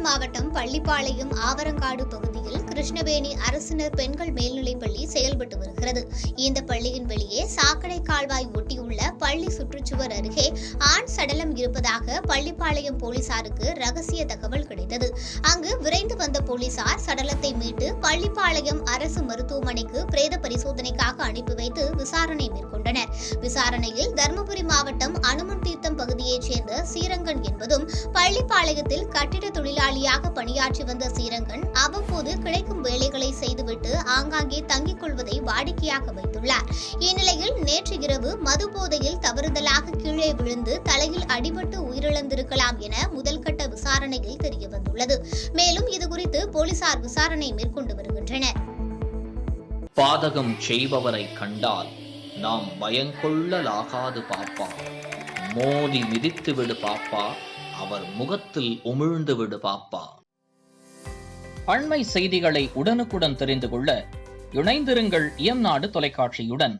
திண்டுக்கல் மாவட்டம் பள்ளிப்பாளையம் ஆவரங்காடு பகுதியில் கிருஷ்ணவேணி அரசினர் பெண்கள் மேல்நிலைப்பள்ளி செயல்பட்டு வருகிறது. இந்த பள்ளியின் வெளியே சாக்கடை கால்வாய் ஒட்டியுள்ள பள்ளி சுற்றுச்சுவர் அருகே ஆண் சடலம் இருப்பதாக பள்ளிப்பாளையம் போலீசாருக்கு ரகசிய தகவல் கிடைத்தது. அங்கு விரைந்து வந்த போலீசார் சடலத்தை மீட்டு பள்ளிப்பாளையம் அரசு மருத்துவமனைக்கு பிரேத பரிசோதனைக்காக அனுப்பி வைத்து விசாரணை மேற்கொண்டனர். விசாரணையில் தருமபுரி மாவட்டம் அனுமன் தீர்த்தம் பகுதியைச் சேர்ந்த சீரங்கன் என்பதும் பள்ளிப்பாளையத்தில் கட்டிட தொழிலாளியாக பணியாற்றி வந்த சீரங்கன் அவ்வப்போது கிடைக்கும் வேலைகளை செய்துவிட்டு ஆங்காங்கே தங்கிக் கொள்வதை வாடிக்கையாக வைத்துள்ளார். இந்நிலையில் நேற்று இரவு மது போதையில் தவறுதலாக கீழே விழுந்து தலையில் அடிபட்டு உயிரிழந்திருக்கலாம் என முதல்கட்ட விசாரணையில் தெரியவந்துள்ளது. மேலும் இதுகுறித்து போலீசார் விசாரணை மேற்கொண்டு வருகின்றனர். பாதகம் செய்பவரை கண்டால் நாம் பயங்கொள்ளலாகாது பாப்பா, மோதி மிதித்து விடு பாப்பா, அவர் முகத்தில் உமிழ்ந்து விடு பாப்பா. அண்மை செய்திகளை உடனுக்குடன் தெரிந்து கொள்ள இணைந்திருங்கள் இயம்நாடு தொலைக்காட்சியுடன்.